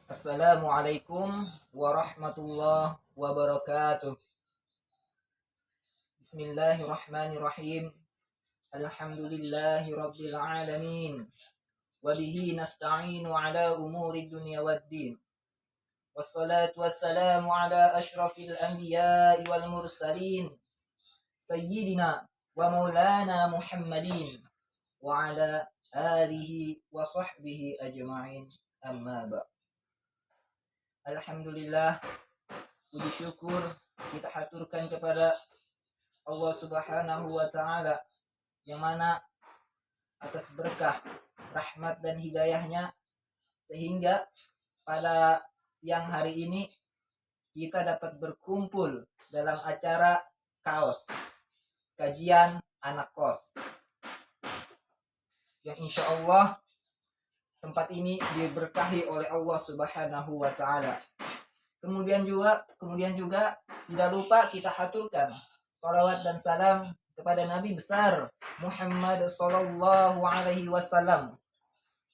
Assalamualaikum warahmatullahi wabarakatuh. Bismillahirrahmanirrahim. Alhamdulillahi rabbil alamin. Wabihi nasta'inu ala umuri dunya waddin. Wassalatu wassalamu ala ashrafil anbiya'i wal mursalin. Sayyidina wa maulana Muhammadin. Wa ala alihi wa sahbihi ajma'in. Amma ba'. Alhamdulillah, puji syukur kita haturkan kepada Allah Subhanahu wa taala yang mana atas berkah, rahmat dan hidayahnya sehingga pada siang hari ini kita dapat berkumpul dalam acara kaos kajian anak kos yang insya Allah tempat ini diberkahi oleh Allah Subhanahu wa taala. Kemudian juga tidak lupa kita haturkan salawat dan salam kepada Nabi besar Muhammad sallallahu alaihi wasallam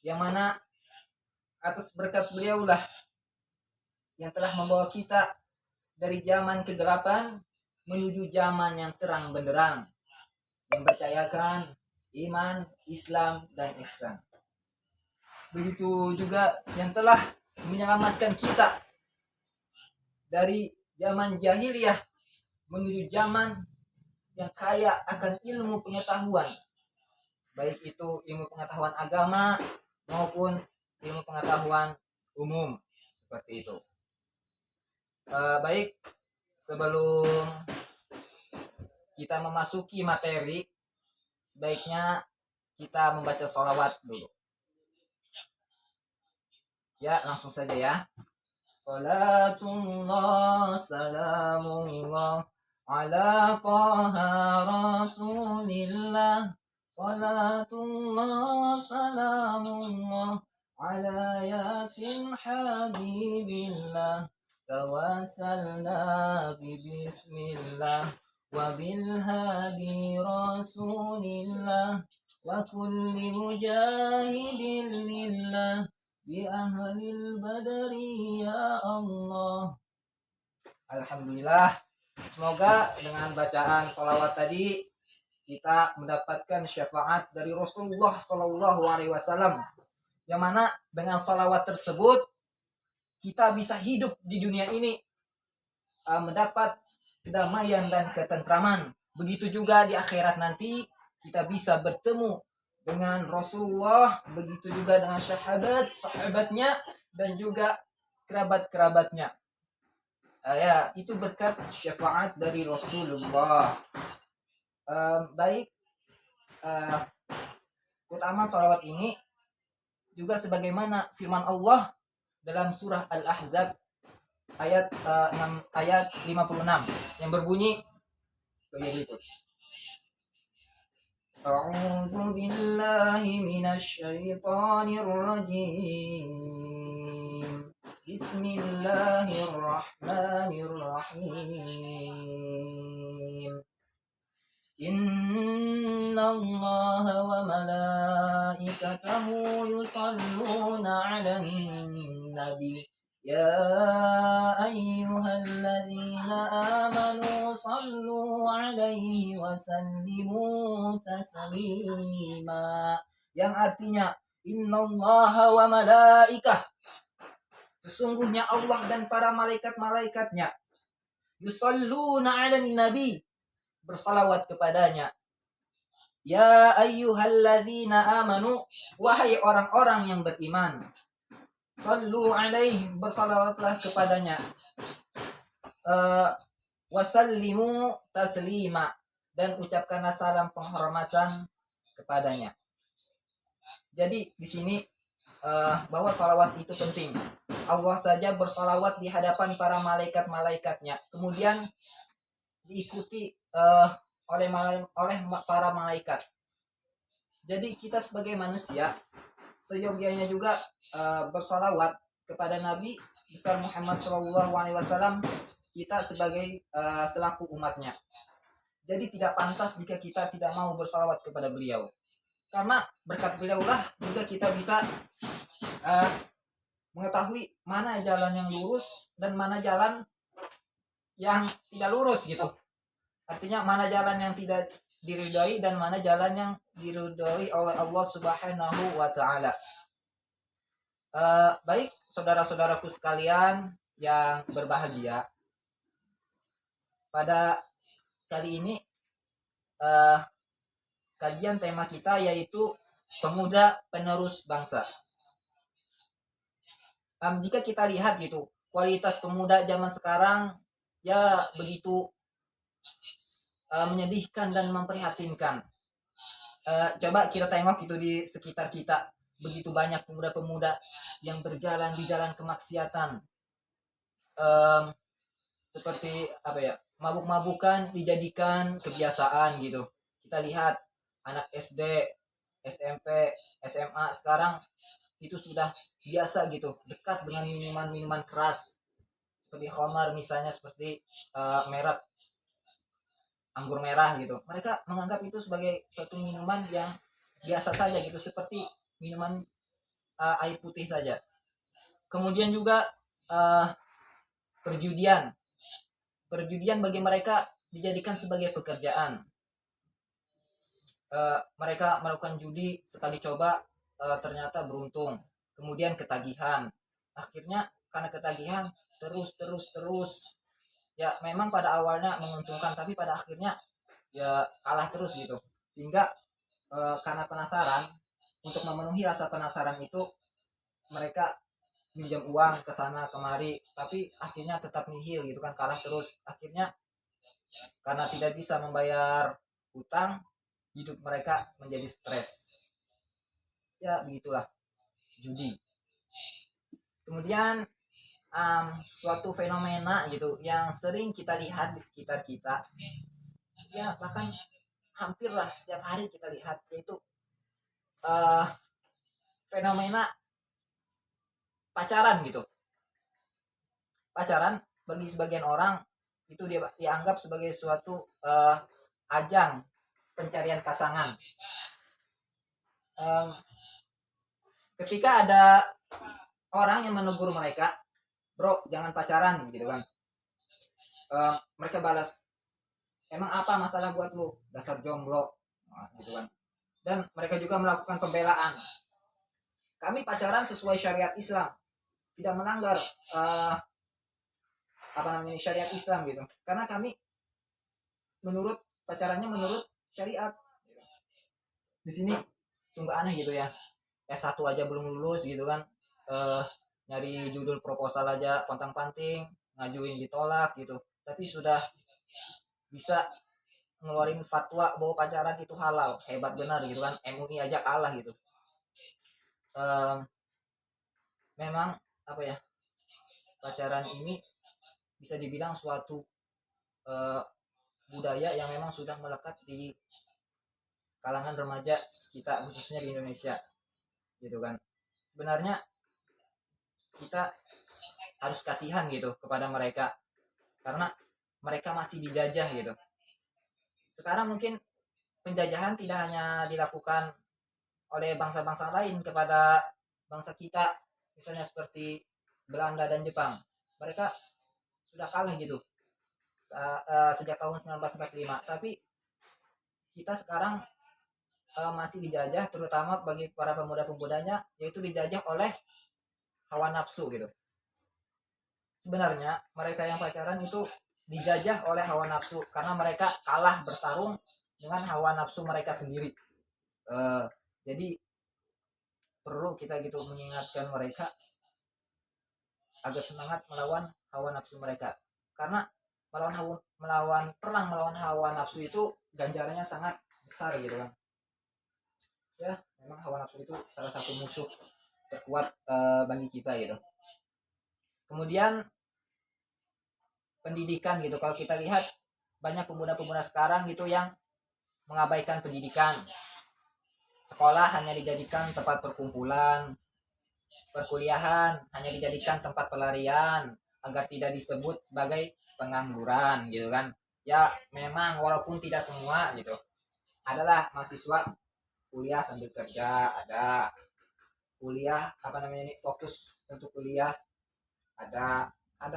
yang mana atas berkat beliaulah yang telah membawa kita dari zaman kegelapan menuju zaman yang terang benderang yang bercayakan iman, Islam dan ihsan. Begitu juga yang telah menyelamatkan kita dari zaman jahiliyah menuju zaman yang kaya akan ilmu pengetahuan, baik itu ilmu pengetahuan agama maupun ilmu pengetahuan umum seperti itu. Baik, sebelum kita memasuki materi, sebaiknya kita membaca sholawat dulu. Ya, langsung saja ya. Salatullah salamullah ala taha rasulillah. Salatullah salamullah ala yasin habibillah. Tawassalna bismillah wa bil hadi rasulillah wa kulli mujahidin lillah bi ahlil badari ya Allah. Alhamdulillah, semoga dengan bacaan sholawat tadi kita mendapatkan syafaat dari Rasulullah Shallallahu Alaihi Wasallam, yang mana dengan sholawat tersebut kita bisa hidup di dunia ini mendapat kedamaian dan ketentraman. Begitu juga di akhirat nanti kita bisa bertemu dengan Rasulullah, begitu juga dengan sahabatnya dan juga kerabat-kerabatnya. Ya, itu berkat syafaat dari Rasulullah. Baik, utama sholawat ini juga sebagaimana firman Allah dalam surah Al-Ahzab ayat 56 yang berbunyi begitu. A'udzu billahi minasy syaithanir rajim. Bismillahirrahmanirrahim. Innallaha wa malaikatahu yusalluna 'alan nabi. Ya ayyuhalladzina amanu sallu alaihi wa sallimu taslima. Yang artinya innallaha wa malaikah, sesungguhnya Allah dan para malaikat-malaikatnya, yusalluna 'alan nabi, bersalawat kepadanya. Ya ayyuhalladzina amanu, wahai orang-orang yang beriman, sallu alaihi, bersalawatlah kepadanya. Wasallimu taslima, dan ucapkanlah salam penghormatan kepadanya. Jadi di sini bahwa salawat itu penting. Allah saja bersalawat di hadapan para malaikat-malaikatnya, kemudian diikuti oleh para malaikat. Jadi kita sebagai manusia seyogyanya juga bersalawat kepada Nabi besar Muhammad SAW, kita sebagai selaku umatnya. Jadi tidak pantas jika kita tidak mau bersalawat kepada beliau, karena berkat beliau lah juga kita bisa mengetahui mana jalan yang lurus dan mana jalan yang tidak lurus gitu. Artinya mana jalan yang tidak diridhoi dan mana jalan yang diridhoi oleh Allah Subhanahu wa taala. Baik saudara-saudaraku sekalian yang berbahagia, pada kali ini kajian tema kita yaitu pemuda penerus bangsa. Jika kita lihat gitu, kualitas pemuda zaman sekarang ya begitu menyedihkan dan memprihatinkan. Coba kita tengok gitu di sekitar kita, begitu banyak pemuda-pemuda yang berjalan di jalan kemaksiatan, seperti apa ya, mabuk-mabukan dijadikan kebiasaan gitu. Kita lihat anak SD, SMP, SMA sekarang itu sudah biasa gitu, dekat dengan minuman-minuman keras seperti khamar misalnya, seperti merek anggur merah gitu. Mereka menganggap itu sebagai suatu minuman yang biasa saja gitu, seperti minuman air putih saja. Kemudian juga perjudian bagi mereka dijadikan sebagai pekerjaan. Mereka melakukan judi, sekali coba ternyata beruntung, kemudian ketagihan, akhirnya karena ketagihan terus ya, memang pada awalnya menguntungkan tapi pada akhirnya ya kalah terus gitu, sehingga karena penasaran, untuk memenuhi rasa penasaran itu mereka minjam uang ke sana kemari, tapi hasilnya tetap nihil gitu kan, kalah terus. Akhirnya karena tidak bisa membayar utang, hidup mereka menjadi stres. Ya begitulah judi. Kemudian suatu fenomena gitu yang sering kita lihat di sekitar kita, ya bahkan hampirlah setiap hari kita lihat, yaitu fenomena pacaran gitu. Pacaran bagi sebagian orang itu dia dianggap sebagai suatu ajang pencarian pasangan. Ketika ada orang yang menegur mereka, bro jangan pacaran gitu kan, mereka balas, emang apa masalah buat lu, dasar jomblo, gitu kan. Dan mereka juga melakukan pembelaan, kami pacaran sesuai syariat Islam, tidak melanggar syariat Islam gitu, karena kami menurut pacarannya menurut syariat. Di sini sungguh aneh gitu ya, S1 aja belum lulus gitu kan, nyari judul proposal aja pontang-panting, ngajuin ditolak gitu, tapi sudah bisa ngeluarin fatwa bahwa pacaran itu halal, hebat benar gitu kan. MUI aja kalah gitu. Memang apa ya, pacaran ini bisa dibilang suatu budaya yang memang sudah melekat di kalangan remaja kita, khususnya di Indonesia gitu kan. Sebenarnya kita harus kasihan gitu kepada mereka, karena mereka masih dijajah gitu. Sekarang mungkin penjajahan tidak hanya dilakukan oleh bangsa-bangsa lain kepada bangsa kita, misalnya seperti Belanda dan Jepang. Mereka sudah kalah gitu sejak tahun 1945, tapi kita sekarang masih dijajah, terutama bagi para pemuda-pemudanya, yaitu dijajah oleh hawa nafsu gitu. Sebenarnya mereka yang pacaran itu dijajah oleh hawa nafsu karena mereka kalah bertarung dengan hawa nafsu mereka sendiri. Jadi perlu kita gitu mengingatkan mereka agar semangat melawan hawa nafsu mereka, karena perang melawan hawa nafsu itu ganjarannya sangat besar gitu kan. Ya memang hawa nafsu itu salah satu musuh terkuat bagi kita gitu. Kemudian pendidikan gitu, kalau kita lihat banyak pemuda-pemuda sekarang gitu yang mengabaikan pendidikan. Sekolah hanya dijadikan tempat perkumpulan, perkuliahan hanya dijadikan tempat pelarian agar tidak disebut sebagai pengangguran gitu kan. Ya memang walaupun tidak semua gitu, adalah mahasiswa kuliah sambil kerja, ada kuliah fokus untuk kuliah, ada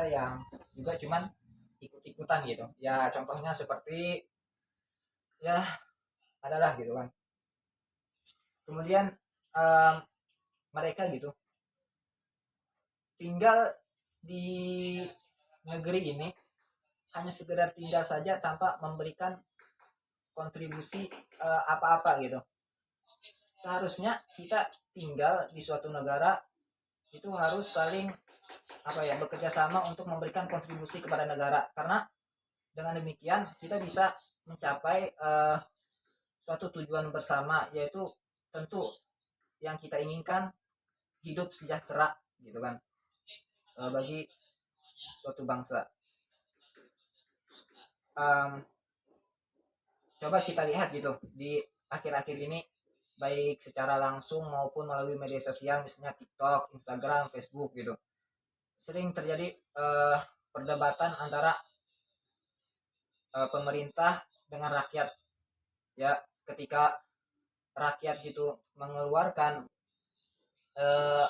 yang juga cuman ikut-ikutan gitu ya, contohnya seperti ya adalah gitu kan. Kemudian em, mereka gitu tinggal di negeri ini hanya sekedar tinggal saja tanpa memberikan kontribusi apa-apa gitu. Seharusnya kita tinggal di suatu negara itu harus saling apa ya, bekerja sama untuk memberikan kontribusi kepada negara, karena dengan demikian kita bisa mencapai suatu tujuan bersama, yaitu tentu yang kita inginkan hidup sejahtera gitu kan, bagi suatu bangsa. um, Coba kita lihat gitu di akhir-akhir ini, baik secara langsung maupun melalui media sosial, misalnya TikTok, Instagram, Facebook gitu, sering terjadi perdebatan antara pemerintah dengan rakyat ya, ketika rakyat gitu eh,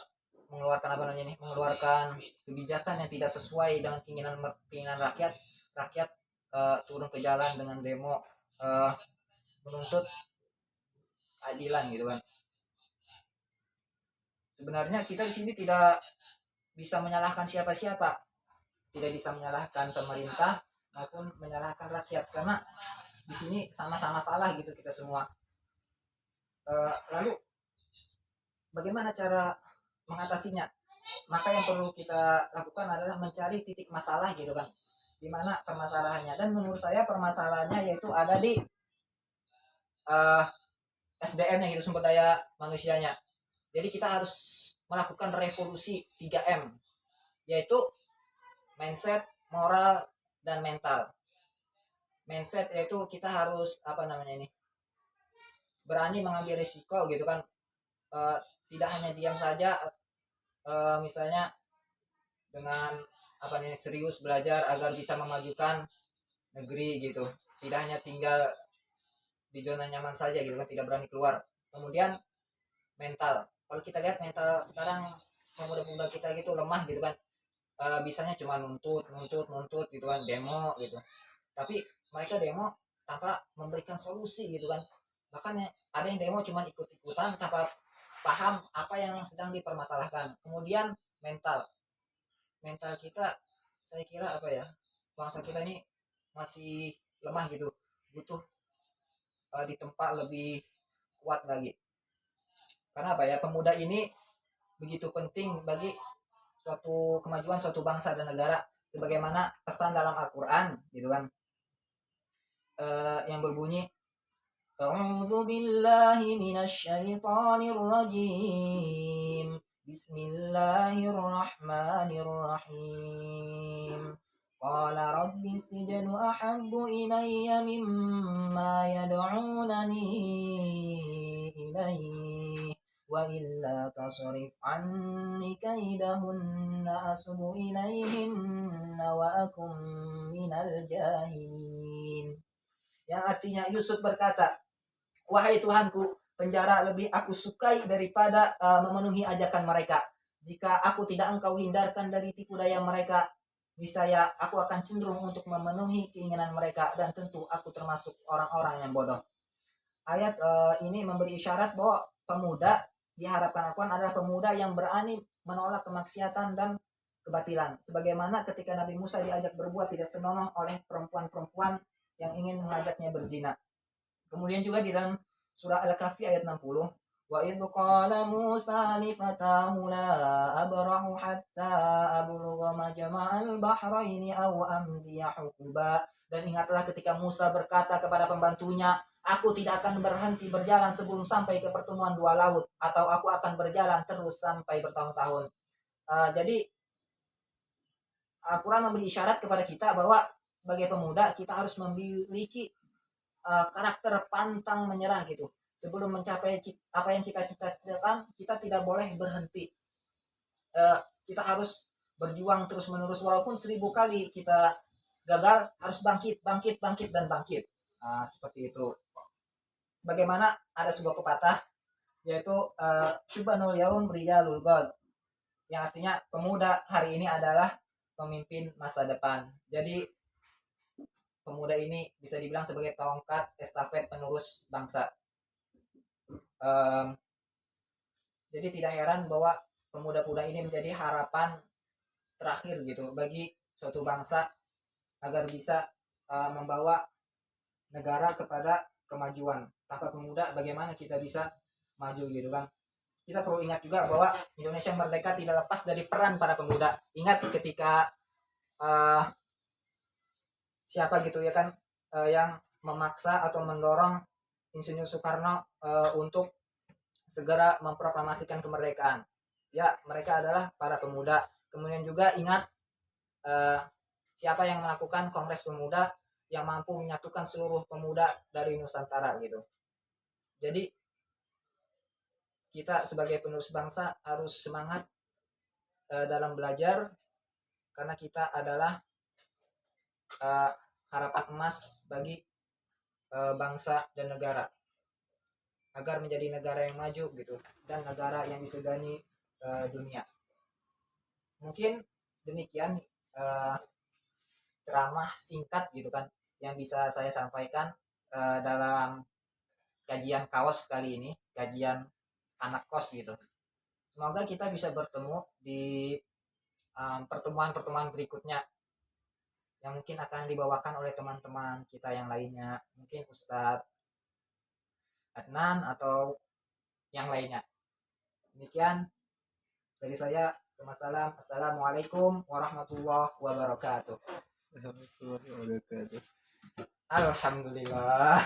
mengeluarkan apa namanya nih, mengeluarkan kebijakan yang tidak sesuai dengan keinginan rakyat. Rakyat turun ke jalan dengan demo, eh, menuntut keadilan gitu kan. Sebenarnya kita di sini tidak bisa menyalahkan siapa-siapa, tidak bisa menyalahkan pemerintah maupun menyalahkan rakyat, karena di sini sama-sama salah gitu kita semua. Lalu bagaimana cara mengatasinya? Maka yang perlu kita lakukan adalah mencari titik masalah gitu kan, di mana permasalahannya. Dan menurut saya permasalahannya yaitu ada di uh, SDM-nya gitu, sumber daya manusianya. Jadi kita harus melakukan revolusi 3M, yaitu mindset, moral, dan mental. Mindset yaitu kita harus apa namanya ini, berani mengambil risiko gitu kan. Uh, Tidak hanya diam saja, misalnya dengan apa nih, serius belajar agar bisa memajukan negeri gitu, tidak hanya tinggal di zona nyaman saja gitu kan, tidak berani keluar. Kemudian mental, kalau kita lihat mental sekarang pemuda-pemuda kita gitu lemah gitu kan, bisanya cuma nuntut gitu kan, demo gitu, tapi mereka demo tanpa memberikan solusi gitu kan. Bahkan ada yang demo cuma ikut-ikutan tanpa paham apa yang sedang dipermasalahkan. Kemudian mental mental kita, saya kira apa ya, bangsa kita ini masih lemah gitu, butuh ditempa lebih kuat lagi. Karena apa ya, pemuda ini begitu penting bagi suatu kemajuan suatu bangsa dan negara, sebagaimana pesan dalam Al-Qur'an gitu kan, yang berbunyi A'udzu billahi minasyaitonir rajim. Bismillahirrahmanirrahim. Qala rabbi sijnu ahabbu ilayya mimma yad'unani ilayhi wa illa tasrif anni kaidahunna asbu ilayhinna wa akum minal jahilin. Yang artinya Yusuf berkata, wahai Tuhanku, penjara lebih aku sukai daripada memenuhi ajakan mereka. Jika aku tidak engkau hindarkan dari tipu daya mereka, niscaya aku akan cenderung untuk memenuhi keinginan mereka, dan tentu aku termasuk orang-orang yang bodoh. Ayat ini memberi isyarat bahwa pemuda diharapkan Al-Quran adalah pemuda yang berani menolak kemaksiatan dan kebatilan. Sebagaimana ketika Nabi Musa diajak berbuat tidak senonoh oleh perempuan-perempuan yang ingin mengajaknya berzina. Kemudian juga di dalam surah Al-Kahfi ayat 60, wa idh qala Musa li fatahu la abrahu hatta ablugha majma'al bahraini aw amdiya huquba. Dan ingatlah ketika Musa berkata kepada pembantunya, aku tidak akan berhenti berjalan sebelum sampai ke pertemuan dua laut, atau aku akan berjalan terus sampai bertahun-tahun. Jadi Al-Quran memberi isyarat kepada kita bahwa sebagai pemuda kita harus memiliki karakter pantang menyerah gitu. Sebelum mencapai apa yang kita cita-citakan, kita tidak boleh berhenti. Kita harus berjuang terus menerus, walaupun 1000 kali kita gagal, harus bangkit dan bangkit. Seperti itu. Sebagaimana ada sebuah pepatah, yaitu syubhanul yaum rijalul ghad. yang artinya pemuda hari ini adalah pemimpin masa depan. Jadi pemuda ini bisa dibilang sebagai tongkat estafet penerus bangsa. Jadi tidak heran bahwa pemuda-pemuda ini menjadi harapan terakhir gitu bagi suatu bangsa agar bisa membawa negara kepada kemajuan. Tanpa pemuda bagaimana kita bisa maju gitu kan. Kita perlu ingat juga bahwa Indonesia merdeka tidak lepas dari peran para pemuda. Ingat ketika siapa gitu ya kan yang memaksa atau mendorong Insinyur Soekarno untuk segera memproklamasikan kemerdekaan. Ya, mereka adalah para pemuda. Kemudian juga ingat siapa yang melakukan Kongres Pemuda yang mampu menyatukan seluruh pemuda dari Nusantara gitu. Jadi kita sebagai penerus bangsa harus semangat dalam belajar karena kita adalah harapan emas bagi bangsa dan negara agar menjadi negara yang maju gitu dan negara yang disegani dunia. Mungkin demikian ceramah singkat gitu kan yang bisa saya sampaikan dalam kajian kaos kali ini, kajian anak kos gitu. Semoga kita bisa bertemu di pertemuan-pertemuan berikutnya yang mungkin akan dibawakan oleh teman-teman kita yang lainnya, mungkin Ustadz Adnan atau yang lainnya. Demikian dari saya. Assalamualaikum warahmatullahi wabarakatuh. Alhamdulillah.